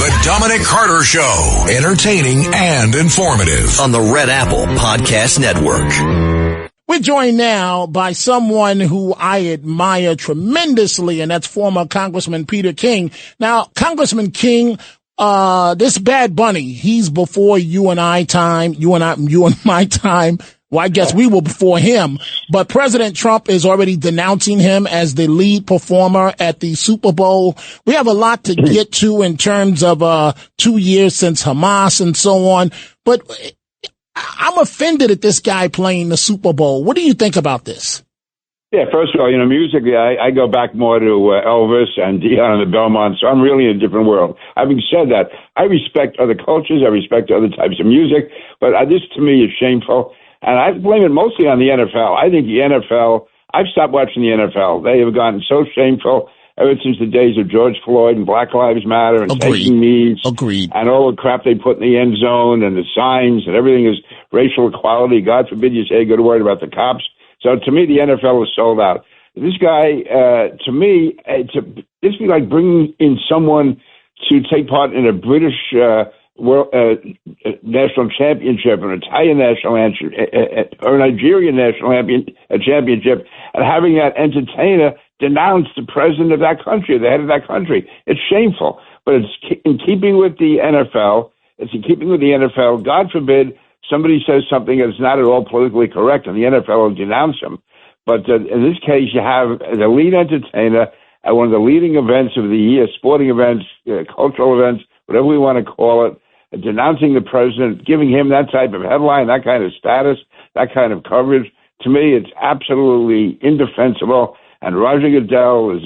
The Dominic Carter Show. Entertaining and informative. On the Red Apple Podcast Network. We're joined now by someone who I admire tremendously, and that's former Congressman Peter King. Now, Congressman King, this Bad Bunny, he's before you and my time. Well, I guess we were before him, but President Trump is already denouncing him as the lead performer at the Super Bowl. We have a lot to get to in terms of 2 years since Hamas and so on, but I'm offended at this guy playing the Super Bowl. What do you think about this? Yeah, first of all, musically, I go back more to Elvis and Dion and the Belmonts, so I'm really in a different world. Having said that, I respect other cultures, I respect other types of music, but this to me is shameful, and I blame it mostly on the NFL. I think the NFL, I've stopped watching the NFL. They have gotten so shameful ever since the days of George Floyd and Black Lives Matter and taking knees and all the crap they put in the end zone and the signs and everything is racial equality. God forbid you say a good word about the cops. So to me, the NFL is sold out. This guy, to me, this would be like bringing in someone to take part in a British national championship, an Italian national or a Nigerian national championship, and having that entertainer denounce the president of that country, the head of that country. It's shameful, but it's in keeping with the NFL. It's in keeping with the NFL. God forbid somebody says something that's not at all politically correct, and the NFL will denounce him. But in this case, you have the lead entertainer at one of the leading events of the year, sporting events, cultural events, whatever we want to call it, denouncing the president, giving him that type of headline, that kind of status, that kind of coverage. To me, it's absolutely indefensible. And Roger Goodell is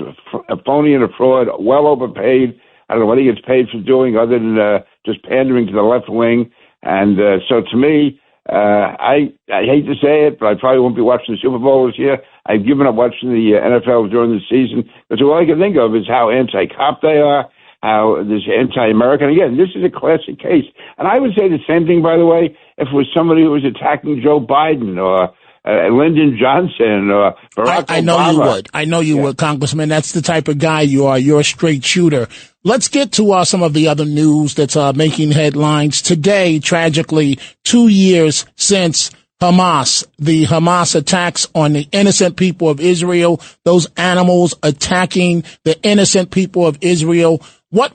a phony and a fraud, well overpaid. I don't know what he gets paid for doing other than just pandering to the left wing. And so to me, I hate to say it, but I probably won't be watching the Super Bowl this year. I've given up watching the NFL during the season because all I can think of is how anti-cop they are, how this anti-American. Again, this is a classic case. And I would say the same thing, by the way, if it was somebody who was attacking Joe Biden or Lyndon Johnson or Barack Obama. I know you would. I know you would, Congressman. That's the type of guy you are. You're a straight shooter. Let's get to some of the other news that's making headlines. Today, tragically, 2 years since Hamas, the Hamas attacks on the innocent people of Israel, those animals attacking the innocent people of Israel. What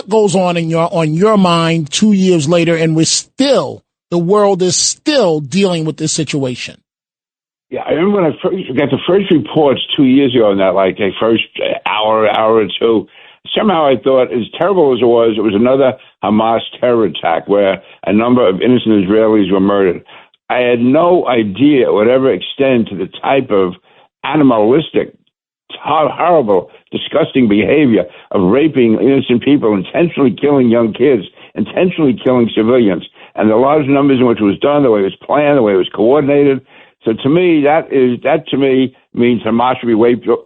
goes on in your mind 2 years later, and the world is still dealing with this situation? Yeah, I remember when I first got the first reports 2 years ago, in that like a first hour or two. Somehow I thought, as terrible as it was another Hamas terror attack where a number of innocent Israelis were murdered. I had no idea it would ever extend to the type of animalistic, horrible, disgusting behavior of raping innocent people, intentionally killing young kids, intentionally killing civilians, and the large numbers in which it was done, the way it was planned, the way it was coordinated. So to me, that to me means Hamas should be wiped off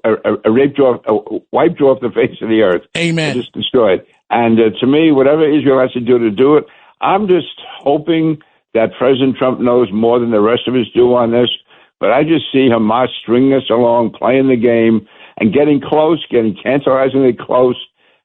the face of the earth. Amen. Just destroyed. And to me, whatever Israel has to do it, I'm just hoping that President Trump knows more than the rest of us do on this. But I just see Hamas stringing us along, playing the game, and getting tantalizingly close,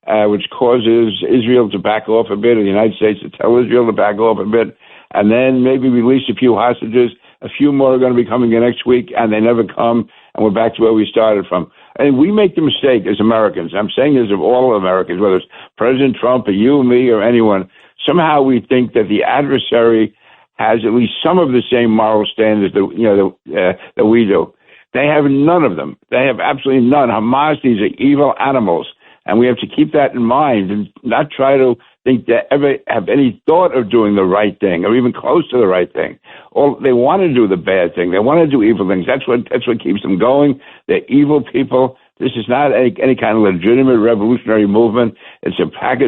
which causes Israel to back off a bit, or the United States to tell Israel to back off a bit, and then maybe release a few hostages. A few more are going to be coming in next week, and they never come, and we're back to where we started from. And we make the mistake as Americans. I'm saying this of all Americans, whether it's President Trump or you, me, or anyone. Somehow we think that the adversary has at least some of the same moral standards that we do. They have none of them. They have absolutely none. Hamas, these are evil animals, and we have to keep that in mind and not try to think they ever have any thought of doing the right thing or even close to the right thing. Or they want to do the bad thing. They want to do evil things. That's what keeps them going. They're evil people. This is not any kind of legitimate revolutionary movement. It's a pack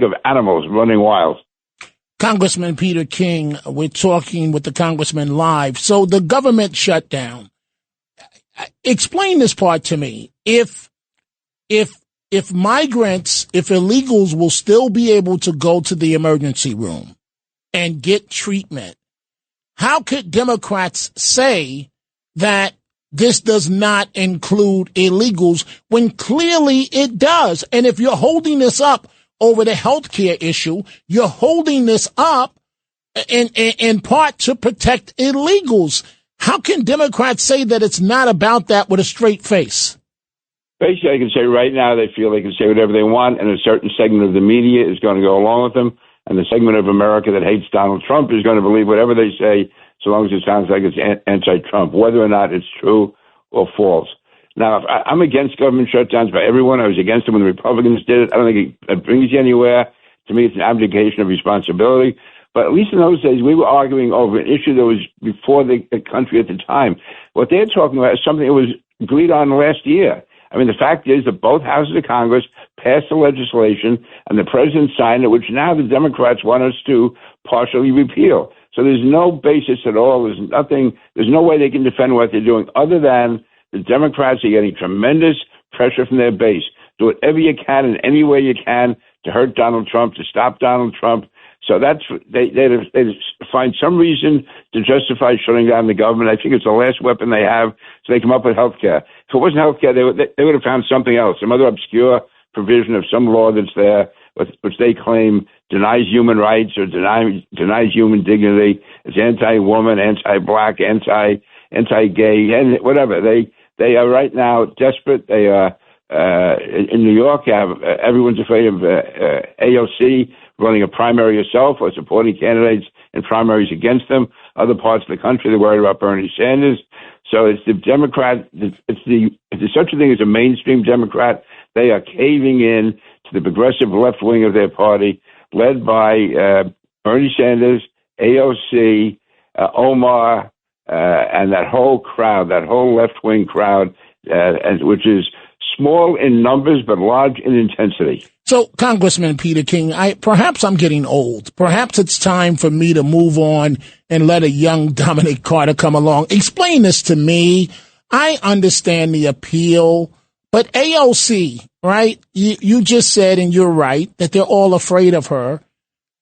of animals running wild. Congressman Peter King, we're talking with the Congressman live. So the government shutdown. Explain this part to me. If migrants, if illegals will still be able to go to the emergency room and get treatment, how could Democrats say that this does not include illegals when clearly it does? And if you're holding this up, over the health care issue. You're holding this up in part to protect illegals. How can Democrats say that it's not about that with a straight face? Basically, I can say right now they feel they can say whatever they want, and a certain segment of the media is going to go along with them, and the segment of America that hates Donald Trump is going to believe whatever they say, so long as it sounds like it's anti-Trump, whether or not it's true or false. Now, I'm against government shutdowns by everyone. I was against them when the Republicans did it. I don't think it brings you anywhere. To me, it's an abdication of responsibility. But at least in those days, we were arguing over an issue that was before the country at the time. What they're talking about is something that was agreed on last year. I mean, the fact is that both houses of Congress passed the legislation and the president signed it, which now the Democrats want us to partially repeal. So there's no basis at all. There's no way they can defend what they're doing other than the Democrats are getting tremendous pressure from their base. Do whatever you can in any way you can to hurt Donald Trump, to stop Donald Trump. So they find some reason to justify shutting down the government. I think it's the last weapon they have, so they come up with health care. If it wasn't health care, they would have found something else, some other obscure provision of some law that's there, which they claim denies human rights or denies human dignity. It's anti-woman, anti-black, anti-gay, and whatever. They are right now desperate. They are in New York. Everyone's afraid of AOC running a primary herself or supporting candidates in primaries against them. Other parts of the country, they're worried about Bernie Sanders. So it's the Democrat. If there's such a thing as a mainstream Democrat, they are caving in to the progressive left wing of their party, led by Bernie Sanders, AOC, Omar, and that whole crowd, that whole left wing crowd, which is small in numbers but large in intensity. So, Congressman Peter King, perhaps I'm getting old. Perhaps it's time for me to move on and let a young Dominic Carter come along. Explain this to me. I understand the appeal, but AOC, right? You just said, and you're right, that they're all afraid of her.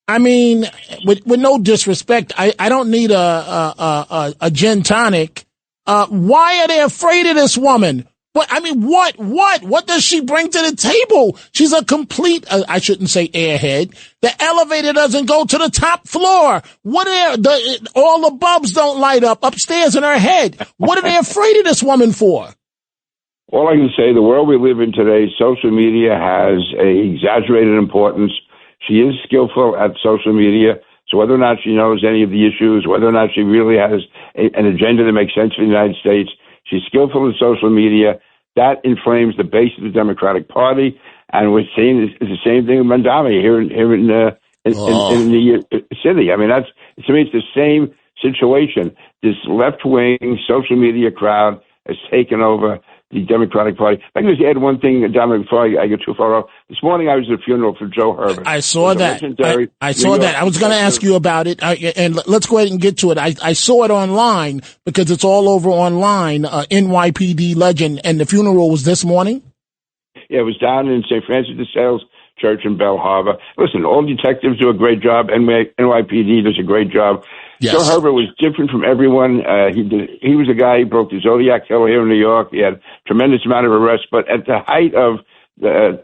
I mean, with no disrespect, I don't need a gin tonic. Why are they afraid of this woman? What does she bring to the table? She's a complete, I shouldn't say airhead. The elevator doesn't go to the top floor. All the bulbs don't light up upstairs in her head. What are they afraid of this woman for? All I can say, the world we live in today, social media has a exaggerated importance. She is skillful at social media. So whether or not she knows any of the issues, whether or not she really has an agenda that makes sense for the United States, she's skillful in social media. That inflames the base of the Democratic Party, and we're seeing it's the same thing with Mandami here in the city. I mean, to me, it's the same situation. This left-wing social media crowd has taken over the Democratic Party. If I can just add one thing, Dominic, before I get too far off. This morning I was at a funeral for Joe Herbert. I saw that. I saw that. I was going to ask you about it, and let's go ahead and get to it. I saw it online because it's all over online, NYPD legend, and the funeral was this morning? Yeah, it was down in St. Francis de Sales Church in Belle Harbor. Listen, all detectives do a great job. NYPD does a great job. Yes. Joe Herbert was different from everyone. He was a guy who broke the Zodiac Killer here in New York. He had a tremendous amount of arrests. But at the height of the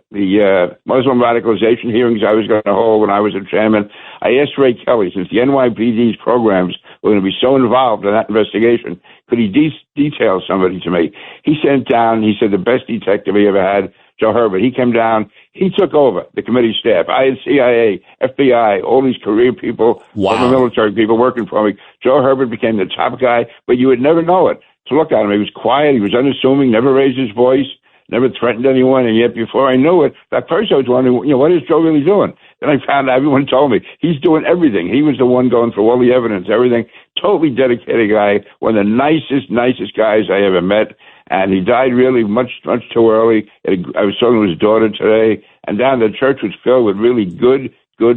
Muslim radicalization hearings I was going to hold when I was a chairman, I asked Ray Kelly, since the NYPD's programs were going to be so involved in that investigation, could he detail somebody to me? He said the best detective he ever had, Joe Herbert. He came down. He took over the committee staff. I had CIA, FBI, all these career people, former military people working for me. Joe Herbert became the top guy, but you would never know it. To look at him, he was quiet. He was unassuming, never raised his voice, never threatened anyone. And yet before I knew it, at first I was wondering, what is Joe really doing? Then I found out, everyone told me he's doing everything. He was the one going through all the evidence, everything. Totally dedicated guy, one of the nicest guys I ever met. And he died really much too early. I was talking to his daughter today, and down the church was filled with really good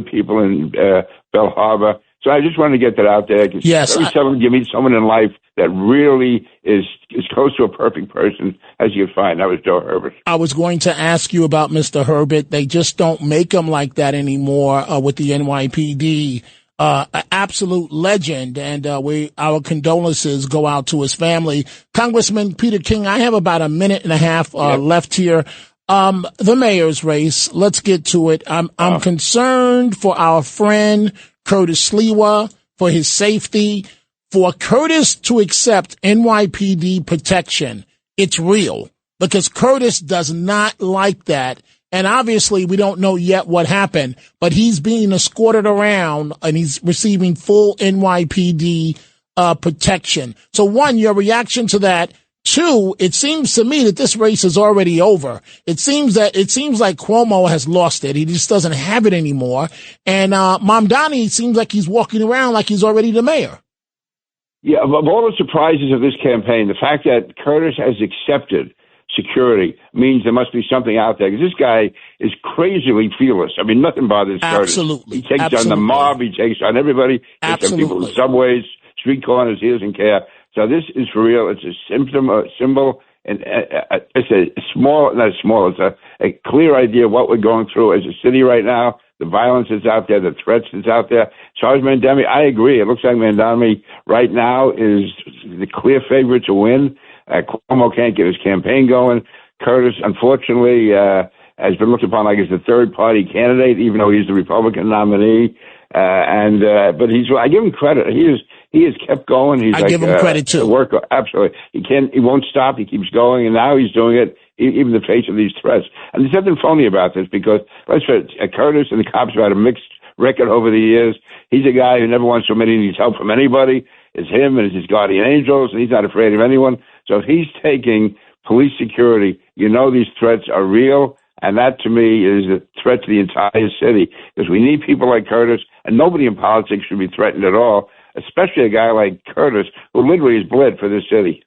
people in Belle Harbor. So I just wanted to get that out there. Yes. Every time you meet someone in life that really is close to a perfect person, as you find. That was Joe Herbert. I was going to ask you about Mr. Herbert. They just don't make him like that anymore with the NYPD. An absolute legend, and our condolences go out to his family. Congressman Peter King, I have about a minute and a half left here. The mayor's race. Let's get to it. I'm concerned for our friend Curtis Sliwa, for his safety, for Curtis to accept NYPD protection. It's real because Curtis does not like that. And obviously we don't know yet what happened, but he's being escorted around and he's receiving full NYPD protection. So one, your reaction to that. Two, it seems to me that this race is already over. It seems like Cuomo has lost it. He just doesn't have it anymore. And Mamdani seems like he's walking around like he's already the mayor. Yeah, of all the surprises of this campaign, the fact that Curtis has accepted security means there must be something out there. Because this guy is crazily fearless. I mean, nothing bothers Curtis. Absolutely. He takes on the mob. He takes on everybody. He takes on people in subways, street corners. He doesn't care. So this is for real. It's a symbol, and it's a clear idea of what we're going through as a city right now. The violence is out there. The threats is out there. As far as Mamdani, I agree. It looks like Mamdani right now is the clear favorite to win. Cuomo can't get his campaign going. Curtis, unfortunately, has been looked upon like he's the third-party candidate, even though he's the Republican nominee. But I give him credit. He has kept going. I give him credit too. Worker, absolutely. He won't stop. He keeps going, and now he's doing it even in the face of these threats. And there's something phony about this because let's face it, Curtis and the cops have had a mixed record over the years. He's a guy who never wants to admit he needs help from anybody. It's him and it's his guardian angels, and he's not afraid of anyone. So if he's taking police security, these threats are real. And that, to me, is a threat to the entire city because we need people like Curtis, and nobody in politics should be threatened at all, especially a guy like Curtis who literally has bled for this city.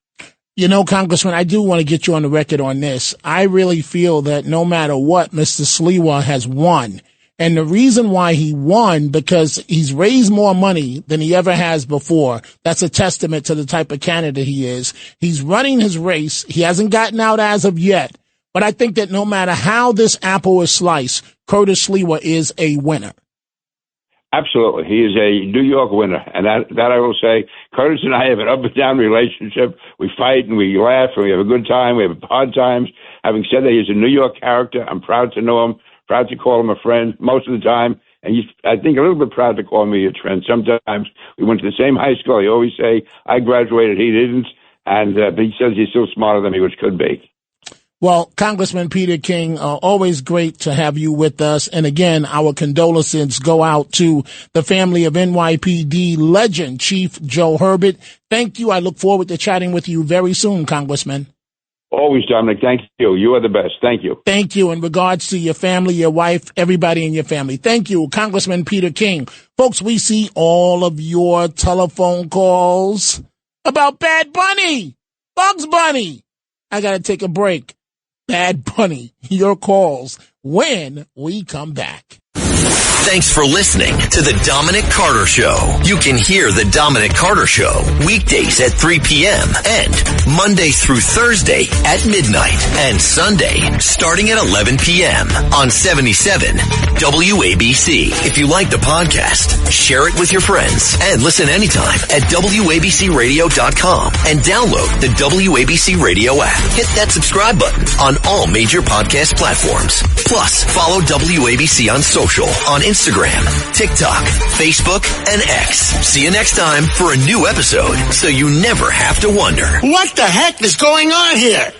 Congressman, I do want to get you on the record on this. I really feel that no matter what, Mr. Sliwa has won. And the reason why he won, because he's raised more money than he ever has before. That's a testament to the type of candidate he is. He's running his race. He hasn't gotten out as of yet. But I think that no matter how this apple is sliced, Curtis Sliwa is a winner. Absolutely. He is a New York winner. And that I will say, Curtis and I have an up and down relationship. We fight and we laugh and we have a good time. We have hard times. Having said that, he's a New York character. I'm proud to know him, proud to call him a friend most of the time. And he's, I think, a little bit proud to call me a friend. Sometimes we went to the same high school. He always say, I graduated, he didn't. And but he says he's still smarter than me, which could be. Well, Congressman Peter King, always great to have you with us. And again, our condolences go out to the family of NYPD legend, Chief Joe Herbert. Thank you. I look forward to chatting with you very soon, Congressman. Always, Dominic. Thank you. You are the best. Thank you. Thank you. In regards to your family, your wife, everybody in your family. Thank you, Congressman Peter King. Folks, we see all of your telephone calls about Bad Bunny, Bugs Bunny. I got to take a break. Bad Bunny, your calls when we come back. Thanks for listening to The Dominic Carter Show. You can hear The Dominic Carter Show weekdays at 3 p.m. and Monday through Thursday at midnight and Sunday starting at 11 p.m. on 77 WABC. If you like the podcast, share it with your friends and listen anytime at WABCRadio.com and download the WABC Radio app. Hit that subscribe button on all major podcast platforms. Plus, follow WABC on social on Instagram, TikTok, Facebook, and X. See you next time for a new episode so you never have to wonder. What the heck is going on here?